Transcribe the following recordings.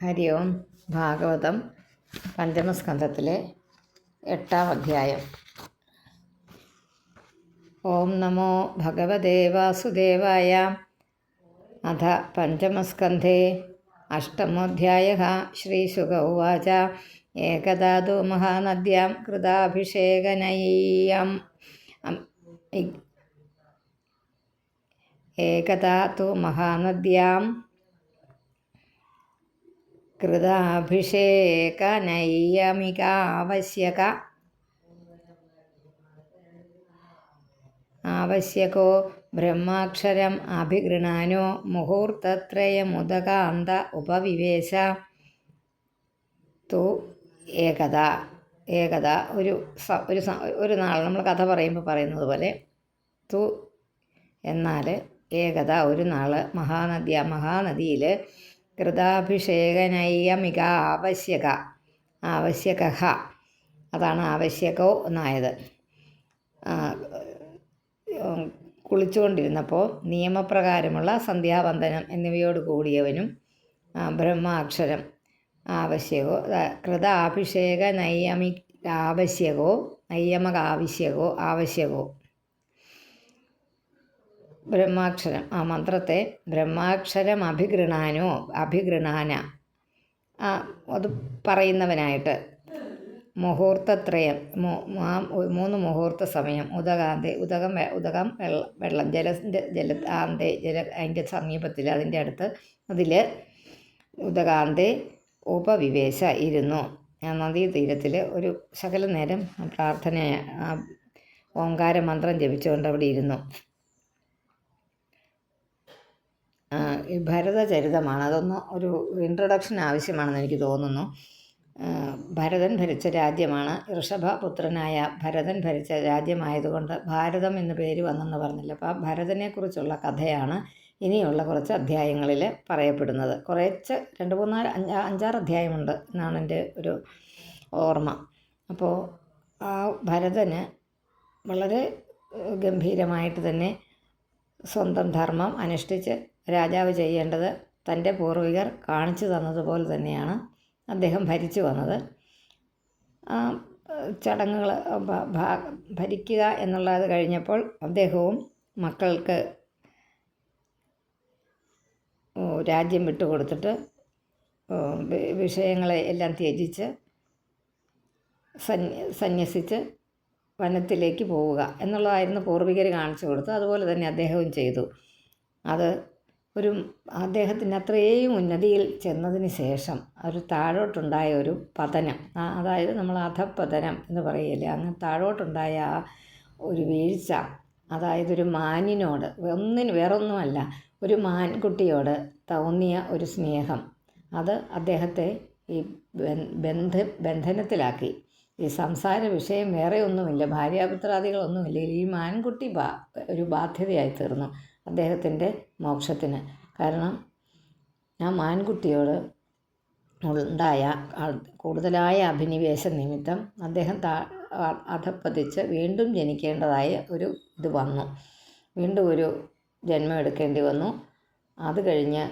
ഹരി ഓം. ഭാഗവതം പഞ്ചമസ്കന്ധത്തിലെ 8-ാം അധ്യായം. ഓം നമോ ഭഗവതേ വാസുദേവായ. അഥ പഞ്ചമസ്കന്ധേ അഷ്ടമോऽധ്യായഃ. ശ്രീശുക ഉവാച. ഏകദാ തു മഹാനദ്യാം കൃതാഭിഷേകനൈയം ഏകദാ തു മഹാനദ്യാം ആവശ്യകോ ബ്രഹ്മാക്ഷരം അഭിഗൃണാനോ മുഹൂർത്തത്രയമുദകാന്ത ഉപവിവേശ. തു ഏകത. ഏകത ഒരു നാൾ നമ്മൾ കഥ പറയുമ്പോൾ പറയുന്നത് പോലെ തു എന്നാൽ ഏകത ഒരു നാൾ മഹാനദിയിൽ കൃതാഭിഷേകനൈയമിക ആവശ്യക അതാണ് ആവശ്യകോ എന്നായത്. കുളിച്ചുകൊണ്ടിരുന്നപ്പോൾ നിയമപ്രകാരമുള്ള സന്ധ്യാവന്ദനം എന്നിവയോട് കൂടിയവനും ബ്രഹ്മാക്ഷരം ആവശ്യകോ ആവശ്യകോ ബ്രഹ്മാക്ഷരം ആ മന്ത്രത്തെ ബ്രഹ്മാക്ഷരം അഭിഗൃണാന അത് പറയുന്നവനായിട്ട് മുഹൂർത്തത്രയം 3 മുഹൂർത്ത സമയം ഉദകം വെള്ളം അതിൻ്റെ സമീപത്തിൽ അതിൻ്റെ അടുത്ത് അതിൽ ഉദകാന്തെ ഉപവിവേശ ഇരുന്നു. നദീതീരത്തിൽ ഒരു ശകല നേരം പ്രാർത്ഥന ഓങ്കാര മന്ത്രം ജപിച്ചുകൊണ്ട് അവിടെ ഇരുന്നു. ഈ ഭരതചരിതമാണ്. അതൊന്ന് ഒരു ഇൻട്രൊഡക്ഷൻ ആവശ്യമാണെന്ന് എനിക്ക് തോന്നുന്നു. ഭരതൻ ഭരിച്ച രാജ്യമാണ്. ഋഷഭപുത്രനായ ഭരതൻ ഭരിച്ച രാജ്യമായതുകൊണ്ട് ഭാരതം എന്ന പേര് വന്നെന്ന് പറഞ്ഞില്ല. അപ്പോൾ ആ ഭരതനെക്കുറിച്ചുള്ള കഥയാണ് ഇനിയുള്ള കുറച്ച് അധ്യായങ്ങളിൽ പറയപ്പെടുന്നത്. കുറച്ച് 2, 3, 4, 5, 6 അധ്യായമുണ്ട് എന്നാണ് എൻ്റെ ഒരു ഓർമ്മ. അപ്പോൾ ആ ഭരതന് വളരെ ഗംഭീരമായിട്ട് തന്നെ സ്വന്തം ധർമ്മം അനുഷ്ഠിച്ച് രാജാവ് ചെയ്യേണ്ടത് തൻ്റെ പൂർവികർ കാണിച്ചു തന്നതുപോലെ തന്നെയാണ് അദ്ദേഹം ഭരിച്ചു വന്നത്. ചടങ്ങുകൾ ഭരിക്കുക എന്നുള്ളത് കഴിഞ്ഞപ്പോൾ അദ്ദേഹവും മക്കൾക്ക് രാജ്യം വിട്ടുകൊടുത്തിട്ട് വിഷയങ്ങളെ എല്ലാം ത്യജിച്ച് സന്യസിച്ച് വനത്തിലേക്ക് പോവുക എന്നുള്ളതായിരുന്നു പൂർവികർ കാണിച്ചു കൊടുത്തത്. അതുപോലെ തന്നെ അദ്ദേഹവും ചെയ്തു. അത് അദ്ദേഹത്തിന് അത്രയും ഉന്നതിയിൽ ചെന്നതിന് ശേഷം ഒരു താഴോട്ടുണ്ടായ ഒരു പതനം, അതായത് നമ്മൾ അധപ്പതനം എന്ന് പറയില്ലേ, അങ്ങനെ താഴോട്ടുണ്ടായ ആ ഒരു വീഴ്ച, അതായത് ഒരു മാനിനോട് വേറൊന്നുമല്ല, ഒരു മാൻകുട്ടിയോട് തോന്നിയ ഒരു സ്നേഹം, അത് അദ്ദേഹത്തെ ഈ ബന്ധനത്തിലാക്കി. ഈ സംസാര വിഷയം വേറെ ഒന്നുമില്ല, ഭാര്യാപുത്രാദികളൊന്നുമില്ല, ഈ മാൻകുട്ടി ഒരു ബാധ്യതയായി തീർന്നു അദ്ദേഹത്തിൻ്റെ മോക്ഷത്തിന്. കാരണം ആ മാൻകുട്ടിയോട് ഉണ്ടായ കൂടുതലായ അഭിനിവേശ നിമിത്തം അദ്ദേഹം അധപ്പതിച്ച് വീണ്ടും ജനിക്കേണ്ടതായ ഒരു ഇത് വന്നു. വീണ്ടും ഒരു ജന്മം എടുക്കേണ്ടി വന്നു. അത് കഴിഞ്ഞ്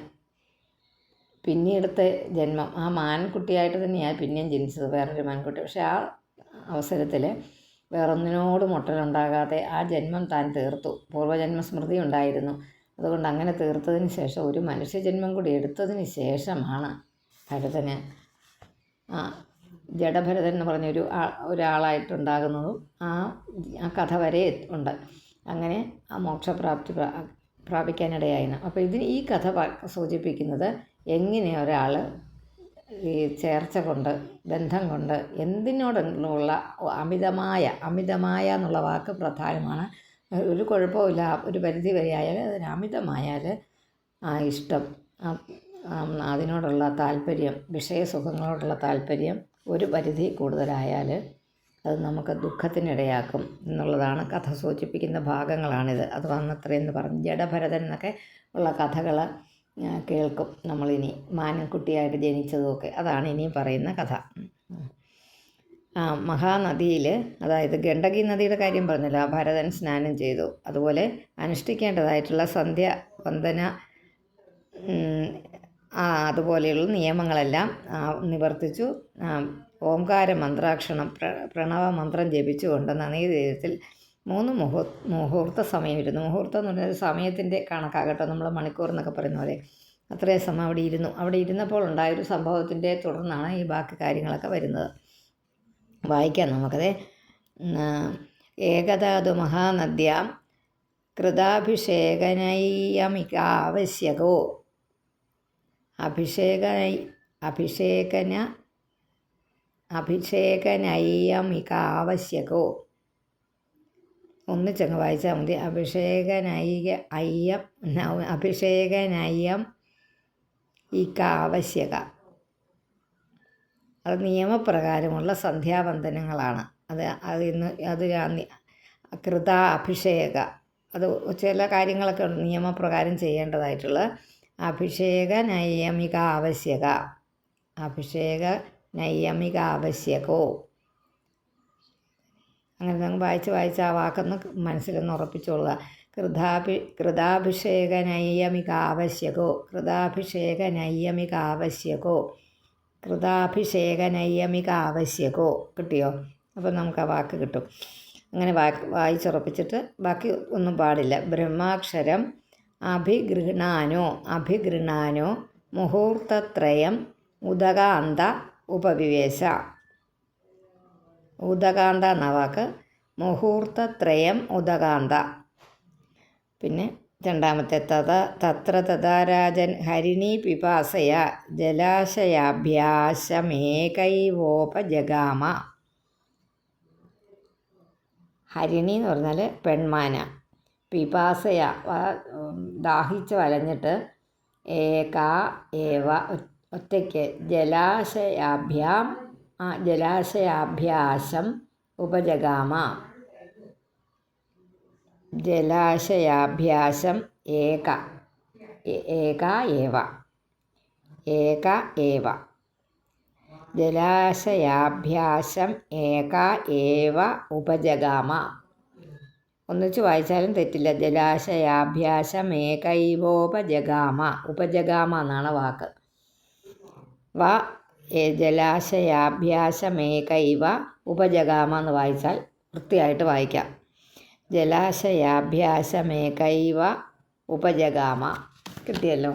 പിന്നീടത്തെ ജന്മം ആ മാൻകുട്ടിയായിട്ട് തന്നെയാണ് പിന്നെയും ജനിച്ചത്, വേറൊരു മാൻകുട്ടി. പക്ഷെ ആ അവസരത്തിൽ വേറൊന്നിനോട് മുട്ടലുണ്ടാകാതെ ആ ജന്മം താൻ തീർത്തു. പൂർവ്വജന്മസ്മൃതി ഉണ്ടായിരുന്നു. അതുകൊണ്ട് അങ്ങനെ തീർത്തതിന് ശേഷം ഒരു മനുഷ്യജന്മം കൂടി എടുത്തതിന് ശേഷമാണ് ഭരതന് ജഡഭരതൻ എന്ന് പറഞ്ഞൊരു ഒരാളായിട്ടുണ്ടാകുന്നതും ആ കഥ വരെ ഉണ്ട്. അങ്ങനെ ആ മോക്ഷപ്രാപ്തി പ്രാപിക്കാനിടയായിരുന്നു. അപ്പോൾ ഈ കഥ സൂചിപ്പിക്കുന്നത് എങ്ങനെ ഒരാൾ ഈ ചേർച്ച കൊണ്ട്, ബന്ധം കൊണ്ട്, എന്തിനോടുള്ള അമിതമായ എന്നുള്ള വാക്ക് പ്രധാനമാണ്. ഒരു കുഴപ്പമില്ല, ഒരു പരിധി വരെ ആയാൽ അതിന് അമിതമായാൽ ആ ഇഷ്ടം, അതിനോടുള്ള താല്പര്യം, വിഷയസുഖങ്ങളോടുള്ള താല്പര്യം ഒരു പരിധി കൂടുതലായാൽ അത് നമുക്ക് ദുഃഖത്തിനിടയാക്കും എന്നുള്ളതാണ് കഥ സൂചിപ്പിക്കുന്ന ഭാഗങ്ങളാണിത്. അത് വന്നത്രയെന്ന് പറഞ്ഞ് ജഡഭരതൻ എന്നൊക്കെ ഉള്ള കഥകൾ കേൾക്കും നമ്മളിനി. മാനക്കുട്ടിയായിട്ട് ജനിച്ചതുമൊക്കെ അതാണ് ഇനിയും പറയുന്ന കഥ. മഹാനദിയിൽ, അതായത് ഗണ്ഡകി നദിയുടെ കാര്യം പറഞ്ഞല്ലോ, ഭരതൻ സ്നാനം ചെയ്തു. അതുപോലെ അനുഷ്ഠിക്കേണ്ടതായിട്ടുള്ള സന്ധ്യാവന്ദന അതുപോലെയുള്ള നിയമങ്ങളെല്ലാം നിവർത്തിച്ചു. ഓംകാര മന്ത്രാക്ഷണം പ്രണവ മന്ത്രം ജപിച്ചുകൊണ്ട് നദീതീരത്തിൽ 3 മുഹൂർത്ത സമയമിരുന്നു. മുഹൂർത്തം എന്ന് പറഞ്ഞാൽ സമയത്തിൻ്റെ കണക്കാകട്ടോ, നമ്മൾ മണിക്കൂർ എന്നൊക്കെ പറയുന്ന പോലെ അത്രയും സമയം അവിടെ ഇരുന്നു. അവിടെ ഇരുന്നപ്പോൾ ഉണ്ടായൊരു സംഭവത്തിൻ്റെ തുടർന്നാണ് ഈ ബാക്കി കാര്യങ്ങളൊക്കെ വരുന്നത്. വായിക്കാം നമുക്കത്. ഏകധാതു മഹാനദ്യാം കൃതാഭിഷേകനൈയമികാവശ്യകോ അഭിഷേകനൈയമികാവശ്യകോ. ഒന്നിച്ചങ്ങ് വായിച്ചാൽ മതി. അഭിഷേകനയ്യം ഇക്കാവശ്യക. അത് നിയമപ്രകാരമുള്ള സന്ധ്യാവന്ദനങ്ങളാണ്. അത് കൃതാഭിഷേക, അത് ചില കാര്യങ്ങളൊക്കെ ഉണ്ട് നിയമപ്രകാരം ചെയ്യേണ്ടതായിട്ടുള്ള. അഭിഷേക നൈയമിക ആവശ്യക, അഭിഷേക നൈയമിക ആവശ്യകോ. അങ്ങനെ നമ്മൾ വായിച്ച് ആ വാക്കൊന്ന് മനസ്സിലൊന്ന് ഉറപ്പിച്ചോളുക. കൃതാഭിഷേക നൈയമിക ആവശ്യകോ, കൃതാഭിഷേക നൈയമിക ആവശ്യകോ, കൃതാഭിഷേക നൈയമിക ആവശ്യകോ. കിട്ടിയോ? അപ്പോൾ നമുക്ക് ആ വാക്ക് കിട്ടും. അങ്ങനെ വായിച്ചുറപ്പിച്ചിട്ട് ബാക്കി ഒന്നും പാടില്ല. ബ്രഹ്മാക്ഷരം അഭിഗൃഹാനോ മുഹൂർത്തത്രയം ഉദകാന്ത ഉപവിവേശ. ഉദകാന്ത എന്ന വാക്ക് മുഹൂർത്തത്രയം ഉദകാന്ത. പിന്നെ രണ്ടാമത്തെ തത്ര തഥാരാജൻ ഹരിണീ പിപാസയ ജലാശയാഭ്യാസമേകൈവോപജഗാമ. ഹരിണി എന്ന് പറഞ്ഞാൽ പെൺമാന. പിപാസയ ദാഹിച്ച് വലഞ്ഞിട്ട്, ഒറ്റയ്ക്ക് ജലാശയാഭ്യാസം ഉപജഗാമ. ജലാശയാഭ്യാസം ഏക ഏവ ജലാശയാഭ്യാസം ഏക ഏവ ഉപജഗാമ. ഒന്നിച്ച് വായിച്ചാലും തെറ്റില്ല. ജലാശയാഭ്യാസം ഏകൈവോപജഗാമ. ഉപജഗാമ എന്നാണ് വാക്ക്. ജലാശയാഭ്യാസമേകൈവ ഉപജഗാമ എന്ന് വായിച്ചാൽ വൃത്തിയായിട്ട് വായിക്കാം. ജലാശയാഭ്യാസമേകൈവ ഉപജഗാമ. കിട്ടിയല്ലോ.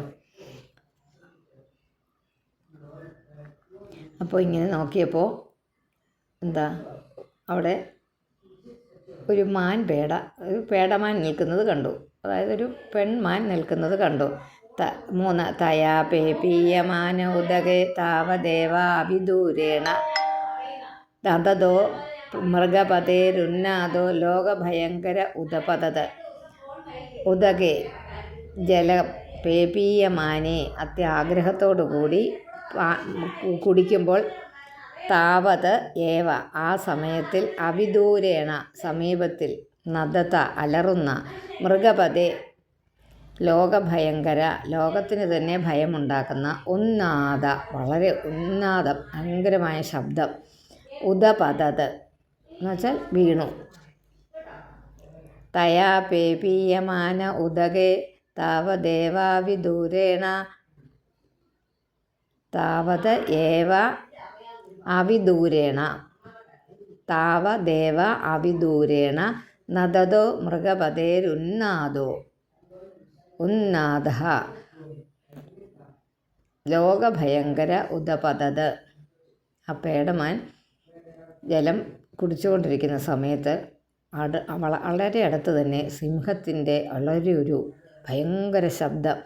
അപ്പോൾ ഇങ്ങനെ നോക്കിയപ്പോൾ അവിടെ ഒരു പേടമാൻ നിൽക്കുന്നത് കണ്ടു. അതായത് ഒരു പെൺമാൻ നിൽക്കുന്നത് കണ്ടു. 3 തയാ പേപീയമാന ഉദകേ താവദേവാഭിദൂരേണ തതോ മൃഗപതേരുന്നാദോ ലോകഭയങ്കര ഉദപതത്. ഉദകേ ജല പേപീയമാനെ അത്യാഗ്രഹത്തോടുകൂടി കുടിക്കുമ്പോൾ, താവത് ഏവ ആ സമയത്തിൽ, അവിദൂരേണ സമീപത്തിൽ, നദത അലറുന്ന, മൃഗപതേ ലോകഭയങ്കര ലോകത്തിന് തന്നെ ഭയമുണ്ടാക്കുന്ന, ഉന്നാദ വളരെ ഉന്നാദം ഭയങ്കരമായ ശബ്ദം, ഉദപതത് എന്ന് വെച്ചാൽ വീണു. തയാ പേപീയമാന ഉദകേ താവദേവാവിദൂരേണ താവത് ഏവ അവിദൂരേണ താവദേവ അവിദൂരേണ നദതോ മൃഗപതേരുന്നാദോ ഉന്നാദഃ ലോകഭയങ്കര ഉദപതത്. ആ പേടമാൻ ജലം കുടിച്ചുകൊണ്ടിരിക്കുന്ന സമയത്ത് വളരെ അടുത്ത് തന്നെ സിംഹത്തിൻ്റെ വളരെ ഒരു ഭയങ്കര ശബ്ദം.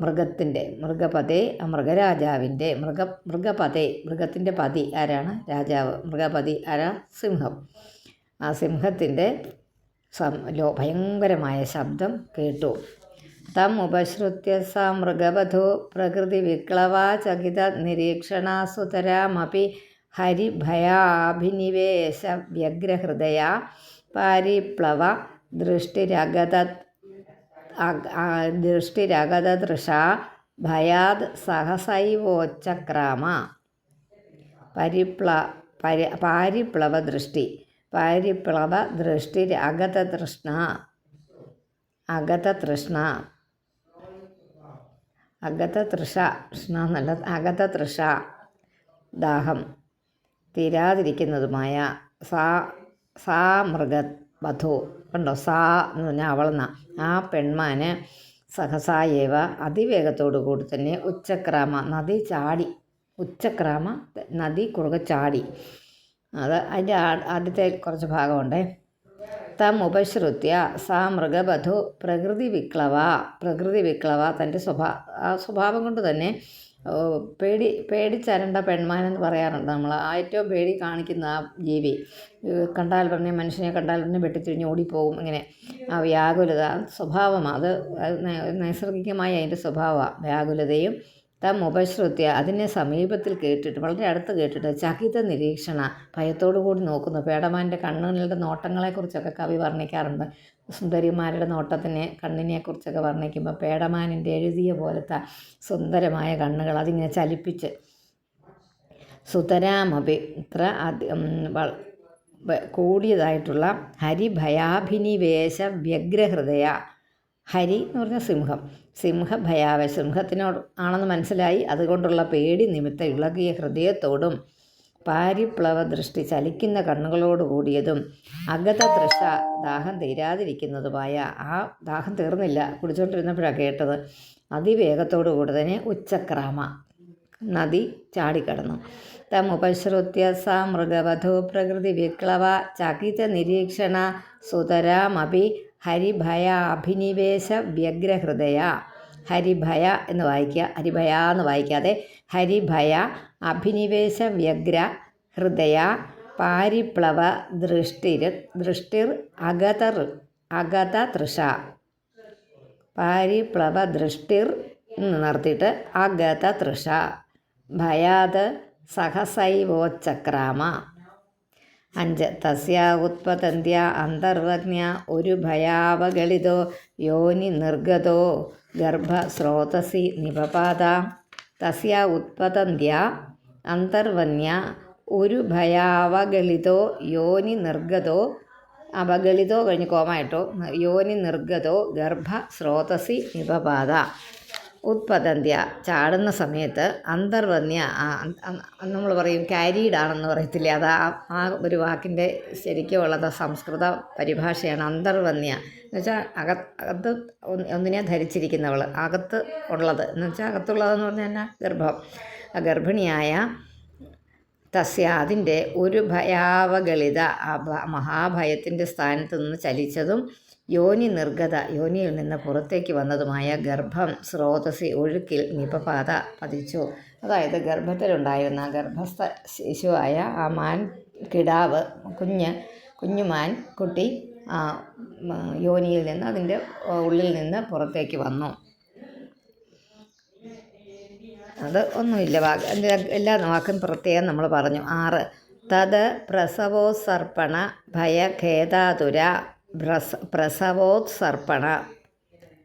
മൃഗപതേ മൃഗരാജാവിൻ്റെ മൃഗത്തിൻ്റെ പതി ആരാണ്? രാജാവ്. മൃഗപതി ആരാ? സിംഹം. ആ സിംഹത്തിൻ്റെ ഭയങ്കരമായ ശബ്ദം കേട്ടു. തം ഉപശ്രുത്യ സ മൃഗവധോ പ്രകൃതി വിക്ലവാചകിത നിരീക്ഷണാസുതരാമപി ഹരിഭയാഭിനിവേശ വ്യഗ്രഹൃദയ പാരിപ്ലവ ദൃഷ്ടിരഗതദൃശാ ഭയാത് സഹസൈവോച്ചക്രാമ. പാരിപ്ലവ ദൃഷ്ടിരഗതതൃഷ്ണ അഗത തൃഷ, തൃഷ്ണ എന്നല്ല, അഗത തൃഷ ദാഹം തീരാതിരിക്കുന്നതുമായ സാ മൃഗവധു, കണ്ടോ, സാ എന്ന് പറഞ്ഞാൽ അവളെന്ന ആ പെൺമാന് സഹസായേവ അതിവേഗത്തോടു കൂടി തന്നെ ഉച്ചക്രാമ നദി ചാടി, ഉച്ചക്രാമ നദി കുറുകെ ചാടി. അത് അതിൻ്റെ ആദ്യത്തെ കുറച്ച് ഭാഗമുണ്ടേ. തം ഉപശ്രുത്യ സാ മൃഗവധു പ്രകൃതി വിക്ലവ തൻ്റെ സ്വഭാവം കൊണ്ട് തന്നെ പേടിച്ചരണ്ട പെൺമാനെന്ന് പറയാറുണ്ട് നമ്മൾ. ഏറ്റവും പേടി കാണിക്കുന്ന ആ ജീവി കണ്ടാൽ പറഞ്ഞ് മനുഷ്യനെ കണ്ടാൽ തന്നെ വെട്ടിത്തിരിഞ്ഞ് ഓടിപ്പോകും. ഇങ്ങനെ ആ വ്യാകുലത സ്വഭാവമാണ്, അത് നൈസർഗികമായി അതിൻ്റെ സ്വഭാവമാണ് വ്യാകുലതയും. തം ഉപശ്രുത്യ അതിനെ സമീപത്തിൽ കേട്ടിട്ട്, വളരെ അടുത്ത് കേട്ടിട്ട്, ചകിത നിരീക്ഷണ ഭയത്തോടു കൂടി നോക്കുന്നു. പേടമാൻ്റെ കണ്ണുകളുടെ നോട്ടങ്ങളെക്കുറിച്ചൊക്കെ കവി വർണ്ണിക്കാറുണ്ട്. സുന്ദരിമാരുടെ കണ്ണിനെക്കുറിച്ചൊക്കെ വർണ്ണിക്കുമ്പോൾ പേടമാനിൻ്റെ എഴുതിയ പോലത്തെ സുന്ദരമായ കണ്ണുകൾ അതിങ്ങനെ ചലിപ്പിച്ച്. സുതരാമപി ഇത്ര കൂടിയതായിട്ടുള്ള ഹരിഭയാഭിനിവേശ വ്യഗ്രഹൃദയ, ഹരി എന്ന് പറഞ്ഞാൽ സിംഹഭയാവേശ, സിംഹത്തിനോട് ആണെന്ന് മനസ്സിലായി, അതുകൊണ്ടുള്ള പേടി നിമിത്തം ഇളകിയ ഹൃദയത്തോടും പാരിപ്ലവ ദൃഷ്ടി ചലിക്കുന്ന കണ്ണുകളോട് കൂടിയതും അഗത തൃഷ ദാഹം തീരാതിരിക്കുന്നതുമായ, ആ ദാഹം തീർന്നില്ല, കുടിച്ചുകൊണ്ടിരുന്നപ്പോഴാണ് കേട്ടത്, അതിവേഗത്തോടു കൂടി തന്നെ ഉച്ചക്രാമ നദി ചാടിക്കടന്നു. തമുപശ്രുത്യ സാ മൃഗവധു പ്രകൃതി വിക്ലവ ചകിത നിരീക്ഷണ സുതരാമപി ഹരിഭയ അഭിനിവേശ വ്യഗ്രഹൃദയ. ഹരിഭയ എന്ന് വായിക്കുക, ഹരിഭയ എന്ന് വായിക്കാതെ ഹരിഭയ അഭിനിവേശ വ്യഗ്ര ഹൃദയ പാരിപ്ലവ ദൃഷ്ടിർ അഗത തൃഷ. പാരിപ്ലവ ദൃഷ്ടിർ എന്ന് നിർത്തിയിട്ട് അഗത തൃഷ ഭയാത് സഹസൈവോച്ചക്രാമ. 5 തസ്യ ഉത്പതന്ത്യ അന്തർവജ്ഞ ഒരു ഭയാവഗളിതോ യോനി നിർഗതോ ഗർഭസ്രോതസി നിപപാത. തസ്യ ഉത്പതന്ത്യ അന്തർവന്യ ഒരു ഭയാവഗളിതോ യോനി നിർഗതോ, അവഗളിതോ കഴിഞ്ഞ് കോമായിട്ടോ, യോനി നിർഗതോ ഗർഭസ്രോതസി നിപപാത. ഉത്പതന്ത്യ ചാടുന്ന സമയത്ത്, അന്തർവന്യ നമ്മൾ പറയും ക്യാരീഡാണെന്ന് പറയത്തില്ലേ, അത് ആ ഒരു വാക്കിൻ്റെ ശരിക്കും ഉള്ളത് സംസ്കൃത പരിഭാഷയാണ് അന്തർവന്യ എന്ന് വെച്ചാൽ അകത്ത് ഒന്നിനെ ധരിച്ചിരിക്കുന്നവൾ, അകത്ത് ഉള്ളത് എന്ന് വെച്ചാൽ അകത്തുള്ളതെന്ന് പറഞ്ഞാൽ എന്നാ, ഗർഭം. ആ ഗർഭിണിയായ തസ്യ അതിൻ്റെ ഒരു ഭയാവഗളിത, ആ മഹാഭയത്തിൻ്റെ സ്ഥാനത്ത് നിന്ന് ചലിച്ചതും യോനി നിർഗത യോനിയിൽ നിന്ന് പുറത്തേക്ക് വന്നതുമായ ഗർഭം സ്രോതസ്സി ഒഴുക്കിൽ നിപപാത പതിച്ചു. അതായത് ഗർഭത്തിലുണ്ടായിരുന്ന ഗർഭസ്ഥ ശിശുവായ ആ മാൻ കിടാവ്, കുഞ്ഞുമാൻ കുട്ടി യോനിയിൽ നിന്ന്, അതിൻ്റെ ഉള്ളിൽ നിന്ന് പുറത്തേക്ക് വന്നു. അത് ഒന്നുമില്ല, എല്ലാ വാക്കും പ്രത്യേകം നമ്മൾ പറഞ്ഞു. 6 തത് പ്രസവോത്സർപ്പണ ഭയഖേദാതുര പ്രസവോത്സർപ്പണ.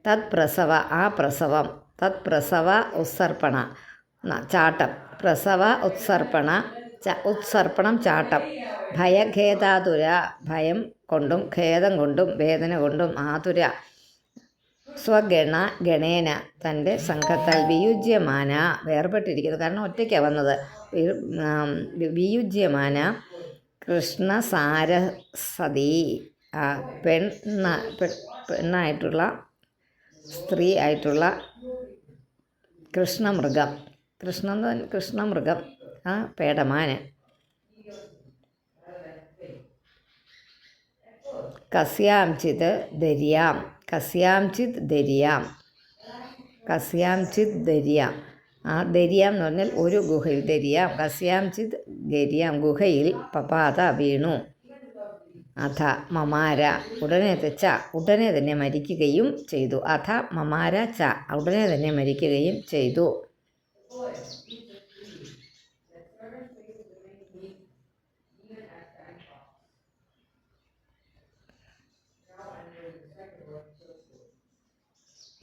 തത് പ്രസവ ആ പ്രസവം, തത് പ്രസവ ഉത്സർപ്പണ ചാട്ടം, പ്രസവ ഉത്സർപ്പണം ചാട്ടം, ഭയഖേദാതുര ഭയം കൊണ്ടും ഖേദം കൊണ്ടും വേദന കൊണ്ടും, ആതുര ഗണേന തൻ്റെ സംഘത്താൽ വിയുജ്യമാന വേർപെട്ടിരിക്കുന്നു, കാരണം ഒറ്റയ്ക്കാണ് വന്നത്. വിയുജ്യമാന കൃഷ്ണസാരസതി പെണ്ണായിട്ടുള്ള സ്ത്രീ ആയിട്ടുള്ള കൃഷ്ണമൃഗം ആ പേടമാന്. കസ്യാംചിത് ദര്യാം ആ ദര്യാം എന്ന് പറഞ്ഞാൽ ഒരു ഗുഹയിൽ, ദര്യാം കസ്യാംചിത് ഗര്യാം ഗുഹയിൽ പപാത വീണു. അഥ മമാര ഉടനെ തന്നെ മരിക്കുകയും ചെയ്തു. അഥ മമാര ച ഉടനെ തന്നെ മരിക്കുകയും ചെയ്തു.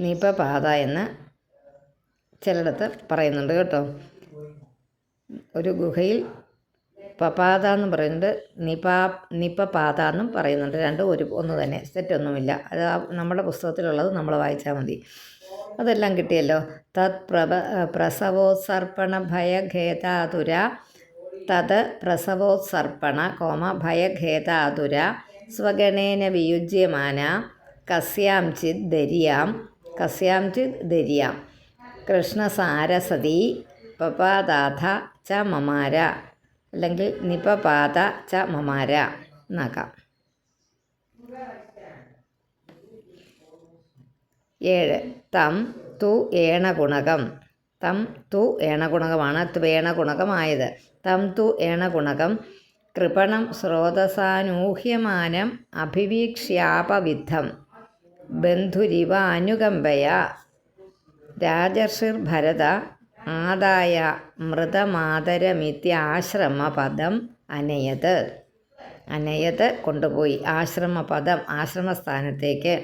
നിപപാത എന്ന് ചിലയിടത്ത് പറയുന്നുണ്ട് കേട്ടോ. ഒരു ഗുഹയിൽ പപാത എന്ന് പറയുന്നത് നിപപാത എന്നും പറയുന്നുണ്ട്. രണ്ടും ഒന്ന് തന്നെ, തെറ്റൊന്നുമില്ല. അത് നമ്മുടെ പുസ്തകത്തിലുള്ളത് നമ്മൾ വായിച്ചാൽ മതി. അതെല്ലാം കിട്ടിയല്ലോ. തത് പ്രസവോത്സർപ്പണ ഭയഖേദാതുര തത് പ്രസവോത്സർപ്പണ ഭയഖേദാതുര സ്വഗണേന വിയുജ്യമാന കസ്യാംചിത് ദര്യാം കൃഷ്ണസാരസതി പപാദാഥ ച മമാര, അല്ലെങ്കിൽ നിപപാത ച മമാര എന്നാക്കാം. 7 തം തു ഏണഗുണകം. തം തു ഏണഗുണകമാണ് ത്വേണഗുണകമായത്. തം തു ഏണഗുണകം കൃപണം സ്രോതസാനൂഹ്യമാനം അഭിവീക്ഷ്യാപവിദ്ധം ബന്ധുരിവ അനുകമ്പയ രാജർഷിർഭരത ആദായ മൃതമാതരമിത്യാശ്രമപദം അനയത് കൊണ്ടുപോയി. ആശ്രമപദം ആശ്രമസ്ഥാനത്തേക്ക്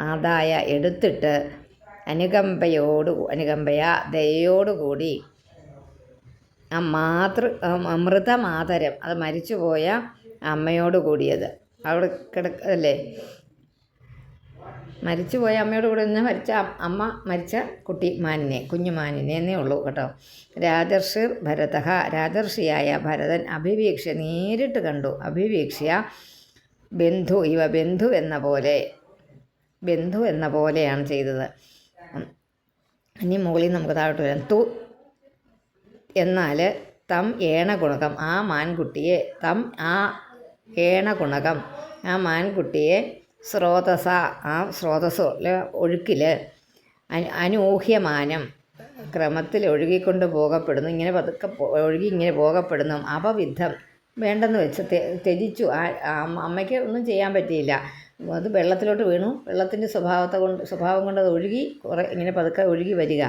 ആദായ എടുത്തിട്ട് അനുകമ്പയ ദയോടുകൂടി മൃതമാതരം, അത് മരിച്ചുപോയ അമ്മയോട് കൂടിയത്. അവിടെ അല്ലേ, മരിച്ചുപോയ അമ്മയോട് കൂടി നിന്ന് മരിച്ച കുഞ്ഞുമാനിനെ എന്നേ ഉള്ളൂ കേട്ടോ. രാജർഷിർ ഭരത, രാജർഷിയായ ഭരതൻ അഭിവീക്ഷ്യ നേരിട്ട് കണ്ടു. അഭിവീക്ഷ്യ ബന്ധു ബന്ധു എന്ന പോലെയാണ് ചെയ്തത്. ഇനി മുകളിൽ നമുക്ക് താഴോട്ട് വരാം. തു എന്നാൽ തം ഏണഗുണകം, ആ മാൻകുട്ടിയെ, ആ മാൻകുട്ടിയെ സ്രോതസ, ആ സ്രോതസ് ഒഴുക്കിൽ അനൂഹ്യമാനം ക്രമത്തിൽ ഒഴുകിക്കൊണ്ട് പോകപ്പെടുന്നു. ഇങ്ങനെ പതുക്കെ ഒഴുകി ഇങ്ങനെ പോകപ്പെടുന്നു. അപവിദ്ധം വേണ്ടെന്ന് വെച്ച് ത്യജിച്ചു. അമ്മയ്ക്ക് ഒന്നും ചെയ്യാൻ പറ്റിയില്ല. അത് വെള്ളത്തിലോട്ട് വീണു. വെള്ളത്തിൻ്റെ സ്വഭാവം കൊണ്ട് അത് ഒഴുകി ഇങ്ങനെ പതുക്കെ ഒഴുകി വരിക.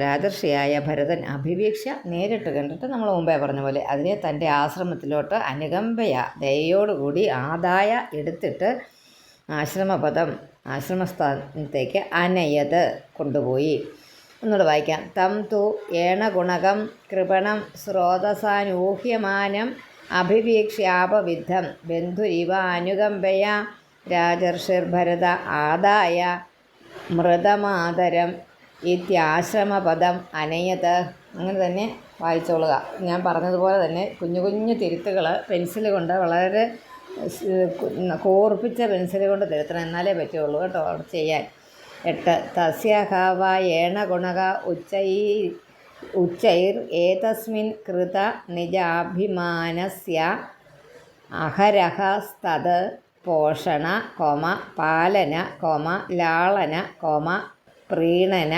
രാജർഷിയായ ഭരതൻ അഭിവീക്ഷ നേരിട്ട് കണ്ടിട്ട് നമ്മൾ മുമ്പേ പറഞ്ഞ പോലെ അതിനെ തൻ്റെ ആശ്രമത്തിലോട്ട് അനുകമ്പയ ദയോടുകൂടി ആദായ എടുത്തിട്ട് ആശ്രമസ്ഥാനത്തേക്ക് അനയത് കൊണ്ടുപോയി. ഒന്നുകൂടെ വായിക്കാം. തം തു ഏണഗുണകം കൃപണം സ്രോതസാനൂഹ്യമാനം അഭിവീക്ഷ്യാപവിദ്ധം ബന്ധുരിവ അനുകമ്പയ രാജർഷിർഭരത ആദായ മൃതമാതരം ഇത്യാശ്രമപദം അനയത്. അങ്ങനെ തന്നെ വായിച്ചോളുക. ഞാൻ പറഞ്ഞതുപോലെ തന്നെ കുഞ്ഞു കുഞ്ഞു തിരുത്തുകൾ പെൻസിൽ കൊണ്ട് വളരെ കോർപ്പിച്ച പെൻസിൽ കൊണ്ട് തിരുത്തണം, എന്നാലേ പറ്റുള്ളൂ കേട്ടോ അവിടെ ചെയ്യാൻ. 8 തസ്യഹവ ഏണഗുണക ഉച്ചൈർ ഏതസ്മിൻ കൃത നിജാഭിമാനസ്യ അഹരഹസ്തത് പോഷണ പാലന ലാളന പ്രീണന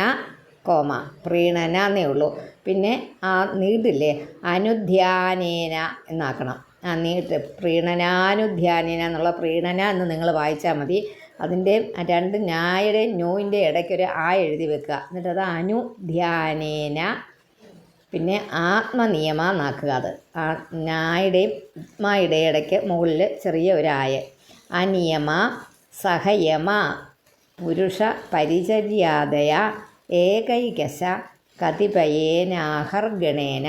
എന്നേ ഉള്ളൂ. പിന്നെ ആ നീട്ടില്ലേ, അനുധ്യാനേന എന്നാക്കണം. ആ നീട്ട് പ്രീണനാനുധ്യാനേന എന്നുള്ള പ്രീണന എന്ന് നിങ്ങൾ വായിച്ചാൽ മതി. അതിൻ്റെ 2 ഞായുടെയും ന്യൂവിൻ്റെ ഇടയ്ക്കൊരു ആ എഴുതി വെക്കുക. എന്നിട്ടത് അനുധ്യാനേന, പിന്നെ ആത്മനിയമ എന്നാക്കുക. അത് ആ ഞായുടെയും മായുടെ ഇടയ്ക്ക് മുകളിൽ ചെറിയ ഒരു ആയ. അനിയമ സഹയമ പുരുഷ പരിചര്യാദയ ഏകൈകശ കതിപയേന അഹർഹണേന.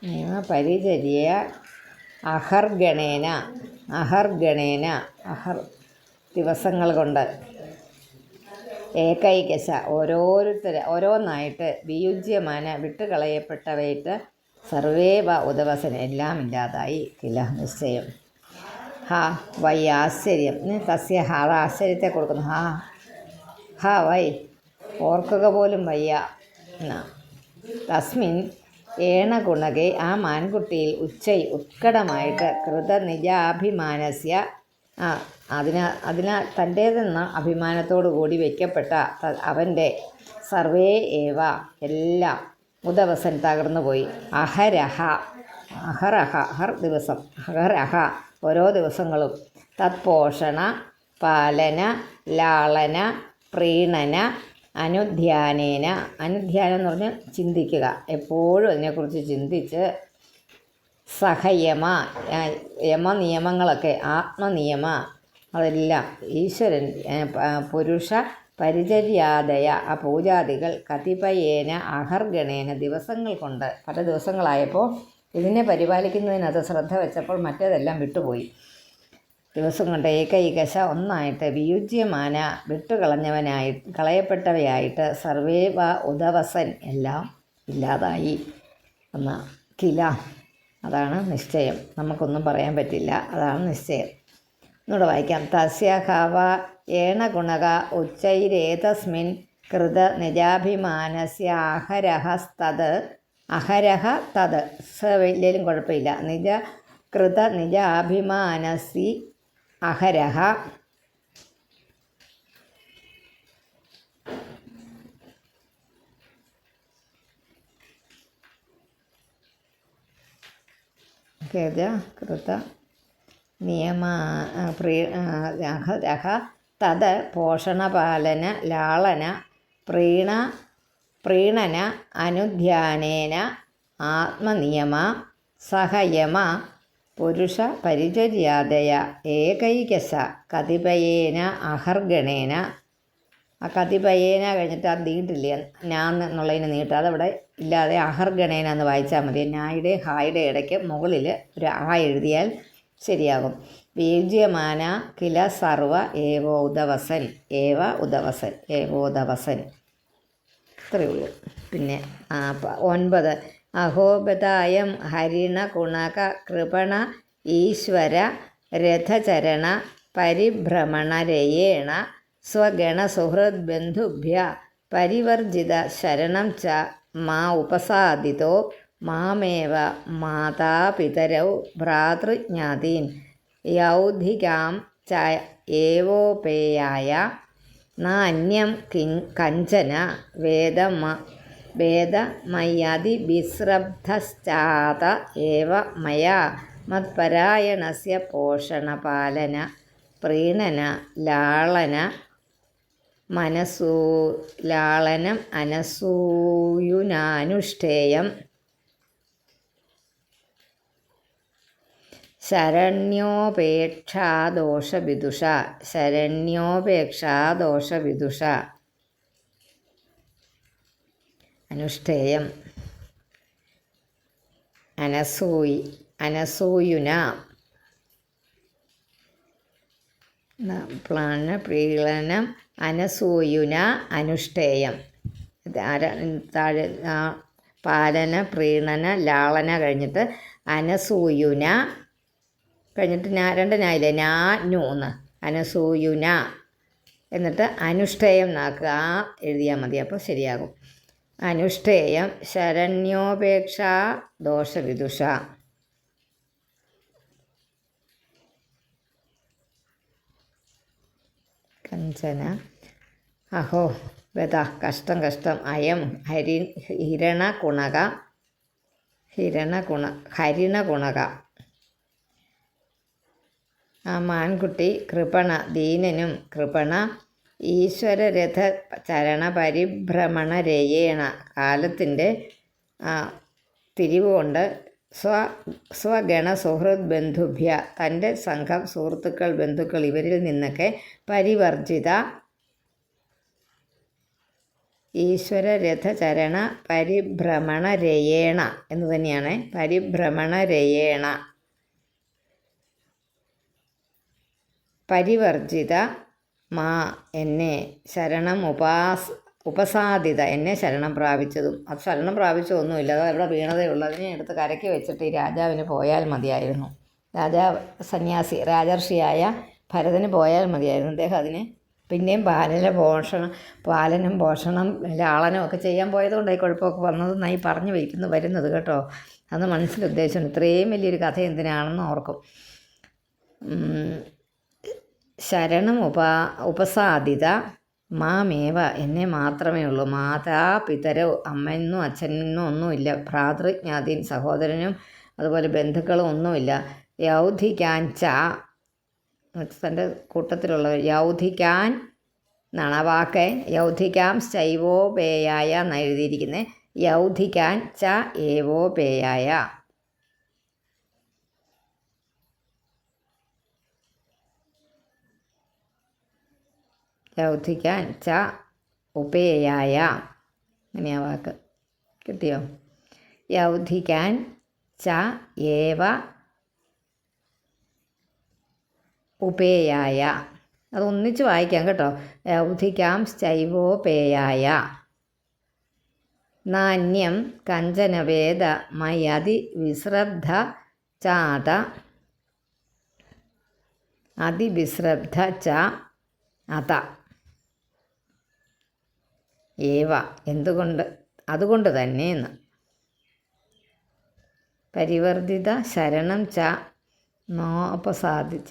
നിയമ പരിചര്യ അഹർഗണേന ദിവസങ്ങൾ കൊണ്ട് ഏകൈകശ ഓരോന്നായിട്ട് വിയുജ്യമാന വിട്ടുകളയപ്പെട്ടവയിട്ട് സർവേവ ഉദവസന എല്ലാം ഇല്ലാതായി. കില നിശ്ചയം. വൈ ആശ്ചര്യം. തസ്യ അത് ആശ്ചര്യത്തെ കൊടുക്കുന്നു. വൈ ഓർക്കുക പോലും വയ്യ എന്നാ. തസ്മിൻ ഏണഗുണകെ ആ മാൻകുട്ടിയിൽ ഉത്കടമായിട്ട് കൃതനിജാഭിമാനസ്യ അതിനാൽ തൻ്റേതെന്ന അഭിമാനത്തോടു കൂടി വയ്ക്കപ്പെട്ട അവൻ്റെ സർവേ ഏവ എല്ലാം ഉദവസൻ തകർന്നുപോയി. ദിവസം ഓരോ ദിവസങ്ങളും തത്പോഷണ പാലന ലാളന പ്രീണന അനുധ്യാനം എന്ന് പറഞ്ഞാൽ ചിന്തിക്കുക. എപ്പോഴും അതിനെക്കുറിച്ച് ചിന്തിച്ച് സഹയമ, യമനിയമങ്ങളൊക്കെ ആത്മനിയമ അതെല്ലാം ഈശ്വരൻ പുരുഷ പരിചര്യാദയ ആ പൂജാദികൾ കതിപയേന അഹർഗണേന ദിവസങ്ങൾ കൊണ്ട് പല ദിവസങ്ങളായപ്പോൾ ഇതിനെ പരിപാലിക്കുന്നതിനകത്ത് ശ്രദ്ധ വെച്ചപ്പോൾ മറ്റേതെല്ലാം വിട്ടുപോയി. ദിവസം കൊണ്ട് ഏകൈകശ ഒന്നായിട്ട് വിയുജ്യമാന കളയപ്പെട്ടവയായിട്ട് സർവേവ ഉദവസൻ എല്ലാം ഇല്ലാതായി എന്ന കില. അതാണ് നിശ്ചയം. നമുക്കൊന്നും പറയാൻ പറ്റില്ല, അതാണ് നിശ്ചയം. എന്നോട് വായിക്കാം. തസ്യഹവ ഏണഗുണക ഉച്ചൈരേതസ്മിൻ കൃത നിജാഭിമാനസ്യ അഹരഹ തത് വലിയാലും കുഴപ്പമില്ല. കൃത നിജാഭിമാനസി അഹരഹ കൃത നിയമ തത് പോഷണപാലന ലാളന പ്രീണന അനുധ്യാനേന ആത്മനിയമ സഹയമ പുരുഷ പരിചര്യാദയ ഏകൈകശ കതിപയേന അഹർഗണേന. ആ കതിപയേന കഴിഞ്ഞിട്ട് അത് നീട്ടില്ല, ഞാൻ എന്നുള്ളതിന് നീട്ടുക, അതവിടെ ഇല്ലാതെ അഹർഗണേന എന്ന് വായിച്ചാൽ മതി. ഞായുടെ ഹായുടെ ഇടയ്ക്ക് മുകളിൽ ഒരു ആ എഴുതിയാൽ ശരിയാകും. വീജ്യമാന കില സർവ ഏവോദവസൻ ഇത്രയേ ഉള്ളൂ. പിന്നെ 9 അഹോബതായം ഹരിണ കുണക കൃപണ ഈശ്വര രഥചരണ പരിഭ്രമണരയേണ സ്വഗണസുഹൃദ്ബന്ധുഭ്യ പരിവർജിത ശരണം ച മാ ഉപസാദിതോ മാമേവ മാതാപിതരൗ ഭ്രാതൃജ്ഞാതീൻ യൗധികാം ച ഏവോപേയായ നാന്യം കഞ്ചന വേദമയ്യതിബിസ്രബ്ധശ്ചാത ഏവ മയാ മത്പരായണസ്യ പോഷണപാലന പ്രീണന ലാളനം അനസൂയുനാനുഷ്ഠേയം ശരണ്യോപേക്ഷാദോഷവിദുഷ അനുഷ്ഠേയം അനസൂയുന പ്രീളനം അനസൂയുന അനുഷ്ഠേയം. താഴെ പാലന പ്രീണന ലാളന കഴിഞ്ഞിട്ട് അനസൂയുന കഴിഞ്ഞിട്ട് രണ്ട് ഞായില്ലേ, നൂന്ന് അനസൂയുന എന്നിട്ട് അനുഷ്ഠേയം നാക്കുക, ആ എഴുതിയാൽ മതി, അപ്പോൾ ശരിയാകും. അനുഷ്ഠേയം ശരണ്യോപേക്ഷാ ദോഷവിദുഷ. കഞ്ചന അഹോ വെത കഷ്ടം അയം ഹരിണകുണക ആ മാൻകുട്ടി കൃപണ ദീനനും കൃപണ ഈശ്വരരഥ ചരണ പരിഭ്രമണരയേണ കാലത്തിൻ്റെ തിരിവുകൊണ്ട് സ്വഗണ സുഹൃത് ബന്ധുഭ്യ തൻ്റെ സംഘം സുഹൃത്തുക്കൾ ബന്ധുക്കൾ ഇവരിൽ നിന്നൊക്കെ പരിവർജിത ഈശ്വരരഥചരണ പരിഭ്രമണരയേണ എന്ന് തന്നെയാണ്. പരിഭ്രമണരയേണ പരിവർജിത മാ എന്നെ ശരണം ഉപസാദിത എന്നെ ശരണം പ്രാപിച്ചതും. അത് ശരണം പ്രാപിച്ചതൊന്നുമില്ല, അത് അവിടെ വീണതേ ഉള്ളൂ. അതിനെ എടുത്ത് കരയ്ക്ക് വെച്ചിട്ട് ഈ രാജാവിന് പോയാൽ മതിയായിരുന്നു. സന്യാസി രാജർഷിയായ ഭരതന് പോയാൽ മതിയായിരുന്നു. അദ്ദേഹം അതിന് പിന്നെയും പാലനം പോഷണം ലാളനം ഒക്കെ ചെയ്യാൻ പോയതുകൊണ്ടായി കുഴപ്പമൊക്കെ വന്നതെന്നായി പറഞ്ഞു വരുന്നത് കേട്ടോ. അന്ന് മനസ്സിലുദ്ദേശിച്ചു ഇത്രയും വലിയൊരു കഥ എന്തിനാണെന്ന് ഓർക്കും. ശരണം ഉപസാദിത മാമേവ എന്നെ മാത്രമേ ഉള്ളൂ. മാതാപിതരോ അമ്മയെന്നോ അച്ഛനെന്നോ ഒന്നുമില്ല. ഭ്രാതൃജ്ഞാതീൻ സഹോദരനും അതുപോലെ ബന്ധുക്കളും ഒന്നുമില്ല. യൗധികാഞ്ച തൻ്റെ കൂട്ടത്തിലുള്ളവർ യൗധിക്കാൻ എന്നാണ് ആ വാക്ക്. യൗധികാം ശൈവോപേയായ എന്ന് എഴുതിയിരിക്കുന്നത്. യൗധികാൻ ച ഏവോപേയായ യൗധിക്കാൻ ച ഉപേയായ. അങ്ങനെയാ വാക്ക് കിട്ടിയോ? യൗധിക്കാൻ ച ഏവ ഉപേയായ. അതൊന്നിച്ച് വായിക്കാം കേട്ടോ. യൗധികാം ചൈവോപേയായ നാന്യം കഞ്ചന വേദ മയതി വിശ്രബ്ധ ചാത അതിവിശ്രബ്ധ ച അത ഏവ. എന്തുകൊണ്ട്? അതുകൊണ്ട് തന്നെയെന്ന്. പരിവർത്തിത ശരണം ച മോപസാദിത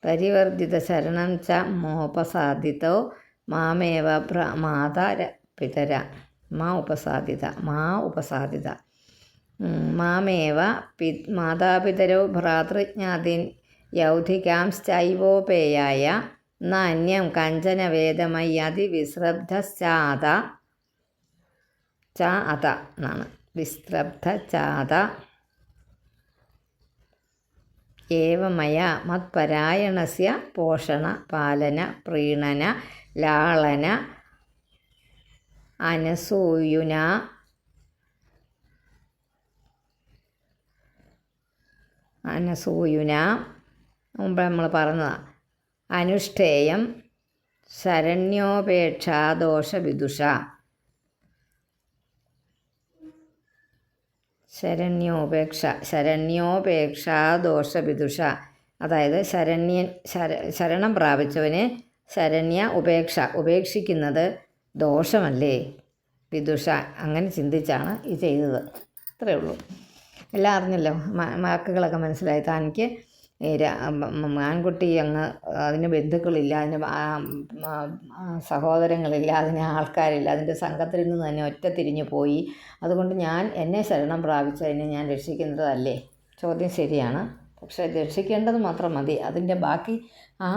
പരിവർത്തിത ശരണം ച മോപസാദിതോ മാമേവ പിതര ഉപസാദിത മാമേവ മാതാപിതരോ ഭ്രാതൃജ്ഞാതിൻ യൗധികാംശ്ചൈവോപേയായ നാന്യം കഞ്ചന വേദമയ്യതി വിശ്രബ്ധശ്ചാത ച അത എന്നാണ്. വിശ്രബ്ധ ചാത ഏവമയ മത്പരായണസ്യ പോഷണ പാലന പ്രീണന ലാളന അനസൂയുന മുമ്പ് നമ്മൾ പറഞ്ഞതാണ്. അനുഷ്ഠേയം ശരണ്യോപേക്ഷാദോഷവിദുഷ. ശരണ്യോപേക്ഷാദോഷവിദുഷ അതായത് ശരണം പ്രാപിച്ചവന് ഉപേക്ഷിക്കുന്നത് ദോഷമല്ലേ വിദുഷ. അങ്ങനെ ചിന്തിച്ചാണ് ഇത് ചെയ്തത്. അത്രയേ ഉള്ളൂ. എല്ലാം അറിഞ്ഞല്ലോ, വാക്കുകളൊക്കെ മനസ്സിലായി. തനിക്ക് ആൺകുട്ടി അതിന് ബന്ധുക്കളില്ല, അതിന് സഹോദരങ്ങളില്ല, അതിന് ആൾക്കാരില്ല, അതിൻ്റെ സംഘത്തിൽ നിന്ന് തന്നെ ഒറ്റ തിരിഞ്ഞു പോയി. അതുകൊണ്ട് എന്നെ ശരണം പ്രാപിച്ചതിനെ ഞാൻ രക്ഷിക്കുന്നതല്ലേ? ചോദ്യം ശരിയാണ്. പക്ഷേ രക്ഷിക്കേണ്ടത് മാത്രം മതി. അതിൻ്റെ ബാക്കി ആ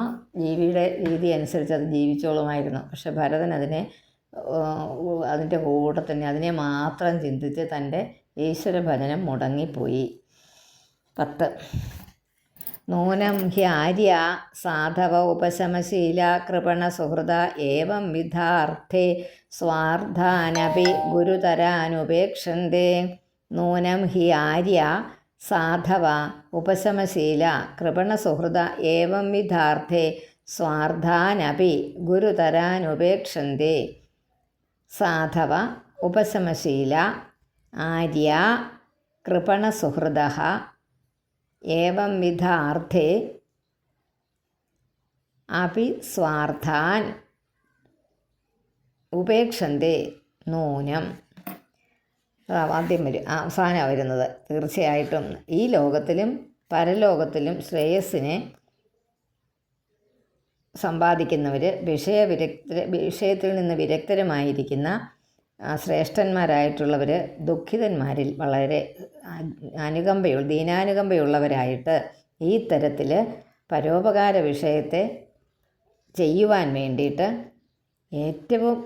ജീവിയുടെ രീതി അനുസരിച്ച് അത് ജീവിച്ചോളുമായിരുന്നു. പക്ഷെ ഭരതൻ അതിൻ്റെ കൂടെ തന്നെ അതിനെ മാത്രം ചിന്തിച്ച് തൻ്റെ ഈശ്വരഭജനം മുടങ്ങിപ്പോയി. 10 നൂനം ഹി ആര്യ സാധവ ഉപശമശീല കൃപണ സുഹൃത ഏവം വിധാർത്ഥേ സ്വാർത്ഥാനപി ഗുരുതരാനുപേക്ഷന്തേ. നൂനം ഹി ആര്യ സാധവ ഉപശമശീല കൃപണ സുഹൃത ഏവം വിധാർത്ഥേ സ്വാർത്ഥാനപി ഗുരുതരാനുപേക്ഷന്തേ. സാധവ ഉപശമശീല ആര്യ കൃപണ സുഹൃദ ഏവം വിധാർത്ഥേ അപി സ്വാർത്ഥാൻ ഉപേക്ഷന്തേ നൂനം. ആദ്യം അവസാനം വരുന്നത്. തീർച്ചയായിട്ടും ഈ ലോകത്തിലും പരലോകത്തിലും ശ്രേയസ്സിനെ സമ്പാദിക്കുന്നവർ വിഷയത്തിൽ നിന്ന് വിരക്തരുമായിരിക്കുന്ന ശ്രേഷ്ഠന്മാരായിട്ടുള്ളവർ ദുഃഖിതന്മാരിൽ വളരെ ദീനാനുകമ്പയുള്ളവരായിട്ട് ഈ തരത്തിൽ പരോപകാര വിഷയത്തെ ചെയ്യുവാൻ വേണ്ടിയിട്ട് ഏറ്റവും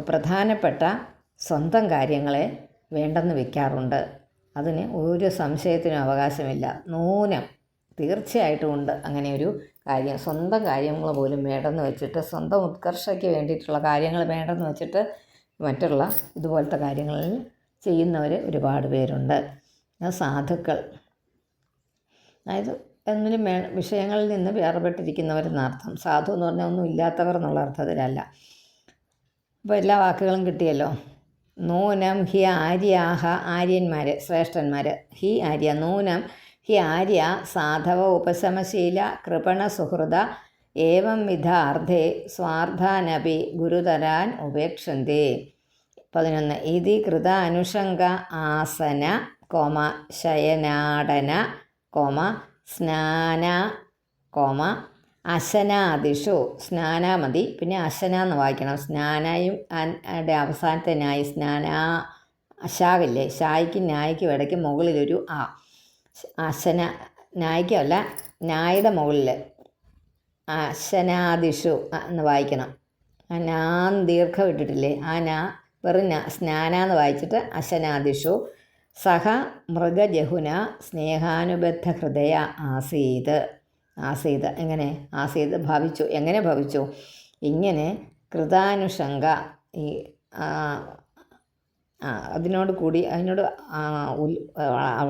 പ്രധാനപ്പെട്ട സ്വന്തം കാര്യങ്ങളെ വേണ്ടെന്ന് വയ്ക്കാറുണ്ട്. അതിന് ഒരു സംശയത്തിനും അവകാശമില്ല. നൂനം തീർച്ചയായിട്ടും ഉണ്ട് അങ്ങനെ ഒരു കാര്യം. സ്വന്തം കാര്യങ്ങൾ പോലും വേണ്ടെന്ന് വെച്ചിട്ട്, സ്വന്തം ഉത്കർഷയ്ക്ക് വേണ്ടിയിട്ടുള്ള കാര്യങ്ങൾ വേണ്ടെന്ന് വെച്ചിട്ട് മറ്റുള്ള ഇതുപോലത്തെ കാര്യങ്ങളിൽ ചെയ്യുന്നവർ ഒരുപാട് പേരുണ്ട്. സാധുക്കൾ, അതായത് എന്തിനും വിഷയങ്ങളിൽ നിന്ന് വേർപെട്ടിരിക്കുന്നവരെന്നർത്ഥം. സാധു എന്ന് പറഞ്ഞാൽ ഒന്നും ഇല്ലാത്തവർ എന്നുള്ള അർത്ഥത്തിലല്ല. അപ്പോൾ എല്ലാ വാക്കുകളും കിട്ടിയല്ലോ. നൂനം ഹി ആര്യാഹ, ആര്യന്മാർ, ശ്രേഷ്ഠന്മാർ. ഹി ആര്യ, നൂനം ഹി ആര്യ സാധവ ഉപശമശീല കൃപണ സുഹൃദ ഏവം വിധാർത്ഥേ സ്വാർത്ഥാനപി ഗുരുതരാൻ ഉപേക്ഷന്തേ. 11 ഇതി കൃത അനുഷംഗ ആസന ശയനാടന സ്നാന അശനാദിഷു. സ്നാനാമതി, പിന്നെ അശന എന്ന് വായിക്കണം. സ്നാനയും അവസാനത്തെ ന്യായി ഷാവില്ലേ, ഷായിക്കും ന്യായിക്കും ഇടയ്ക്ക് മുകളിലൊരു അശന, ന്യായിക്കല്ല ന്യായുടെ മുകളിൽ അശനാദിഷു എന്ന് വായിക്കണം. ദീർഘം ഇട്ടിട്ടില്ലേ, വെറും സ്നാന എന്ന് വായിച്ചിട്ട് അശനാദിഷു സഹ മൃഗജഹുന സ്നേഹാനുബദ്ധ ഹൃദയ ആസീത്. ആസീത് എങ്ങനെ? ആസീത് ഭവിച്ചു. എങ്ങനെ ഭവിച്ചു? ഇങ്ങനെ കൃതാനുഷംഗ, ഈ അതിനോട്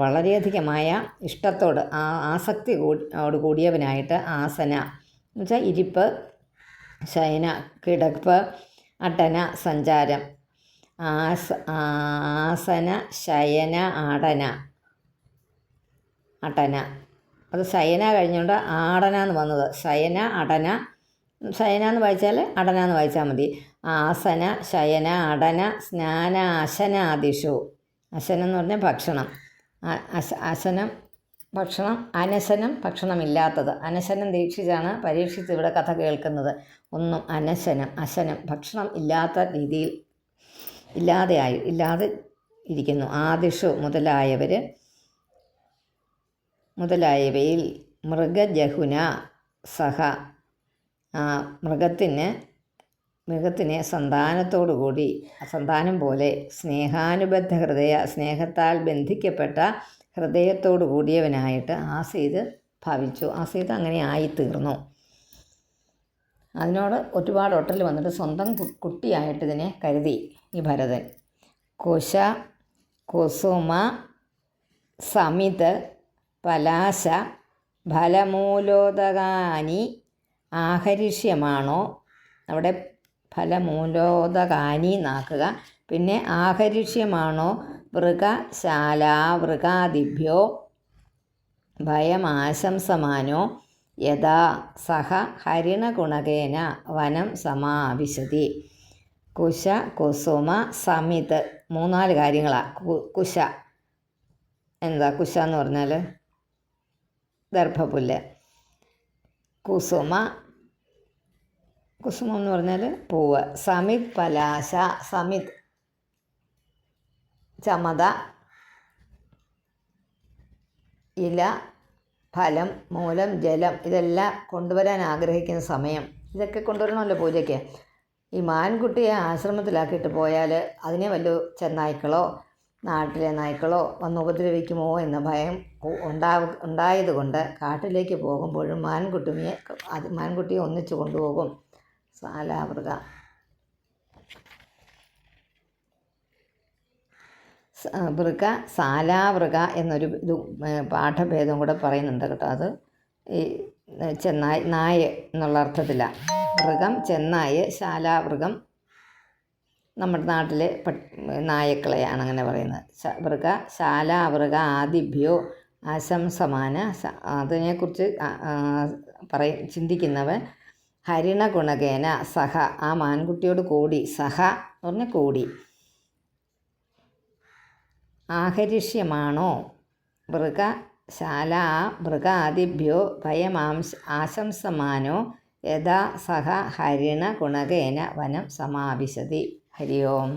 വളരെയധികമായ ഇഷ്ടത്തോട്, ആസക്തിയോട് കൂടിയവനായിട്ട് ആസന എന്ന് വെച്ചാൽ ഇരിപ്പ്, ശയന കിടപ്പ്, അടന സഞ്ചാരം, ആസന ശയന അടന അത് ശയന കഴിഞ്ഞുകൊണ്ട് ആടന എന്ന് വന്നത്. ശയന അടന, ശയന എന്ന് വായിച്ചാൽ അടന എന്ന് വായിച്ചാൽ മതി. ആസന ശയന അടന സ്നാന അശനാദിഷു. അശനം എന്ന് പറഞ്ഞാൽ ഭക്ഷണം, അശനം ഭക്ഷണം, അനശനം ഭക്ഷണമില്ലാത്തത്. അനശനം ദീക്ഷിച്ചാണ് പരീക്ഷിച്ച് ഇവിടെ കഥ കേൾക്കുന്നത്. ഒന്നും അനശനം, അശനം ഭക്ഷണം ഇല്ലാത്ത രീതിയിൽ ഇല്ലാതെ ഇരിക്കുന്നു. ആദിഷു മുതലായവയിൽ മൃഗജഹുന സഹ മൃഗത്തിനെ സന്താനത്തോടുകൂടി, സന്താനം പോലെ സ്നേഹാനുബദ്ധ ഹൃദയ, സ്നേഹത്താൽ ബന്ധിക്കപ്പെട്ട ഹൃദയത്തോടു കൂടിയവനായിട്ട് ആസീത് ഭവിച്ചു. ആസീത് അങ്ങനെ ആയിത്തീർന്നു. അതിനോട് ഒരുപാട് ഒട്ടൽ വന്നിട്ട് സ്വന്തം കുട്ടിയായിട്ട് ഇതിനെ കരുതി ഈ ഭരതൻ. കുശ കുസുമ സമിത് പലാശ ഫലമൂലോദകാനി ആഹരിഷ്യമാണോ, അവിടെ ഫലമൂലോദകാനി എന്നാക്കുക. പിന്നെ ആഹരിഷ്യമാണോ വൃകാദിഭ്യോ ഭയമാശംസമാനോ യഥാ സഹ ഹരിണഗുണകേന വനം സമാവിശതി. കുശ കുസുമ സമിത് 3-4 കാര്യങ്ങളാണ്. കുശ എന്താ? കുശ എന്ന് പറഞ്ഞാൽ ദർഭപുല്ല്. കുസുമം എന്ന് പറഞ്ഞാൽ പൂവ്. സമിത് പലാശ, സമിത് ചമത, ഇല, ഫലം, മൂലം, ജലം ഇതെല്ലാം കൊണ്ടുവരാൻ ആഗ്രഹിക്കുന്ന സമയം. ഇതൊക്കെ കൊണ്ടുവരണമല്ലോ പൂജയ്ക്ക്. ഈ മാൻകുട്ടിയെ ആശ്രമത്തിലാക്കിയിട്ട് പോയാൽ അതിനെ വല്ല ചെന്നായ്ക്കളോ നാട്ടിലെ നായ്ക്കളോ വന്ന് ഉപദ്രവിക്കുമോ എന്ന ഭയം ഉണ്ടായതുകൊണ്ട് കാട്ടിലേക്ക് പോകുമ്പോഴും മാൻകുട്ടിയെ ഒന്നിച്ചു കൊണ്ടുപോകും. സാലാവൃക എന്നൊരു പാഠഭേദം കൂടെ പറയുന്നുണ്ട് കേട്ടോ. അത് ഈ നായ എന്നുള്ള അർത്ഥത്തിലാണ്. മൃഗം ചെന്നായ്, ശാലാവൃഗം നമ്മുടെ നാട്ടിലെ നായക്കളെയാണ് അങ്ങനെ പറയുന്നത്. ശാലാവൃക ആദിഭ്യോ ആശംസമാന, അതിനെക്കുറിച്ച് ചിന്തിക്കുന്നവൻ ഹരിണഗുണകേന സഹ, ആ മാൻകുട്ടിയോട് കൂടി, സഹ എന്ന് പറഞ്ഞാൽ കൂടി, ആഹരിഷ്യമാണോ വൃകാദിഭ്യോ ആശംസമാനോ യഥാ സഹ ഹരിണഗുണകേന വനം സമാവിശതി. ഹരി ഓം.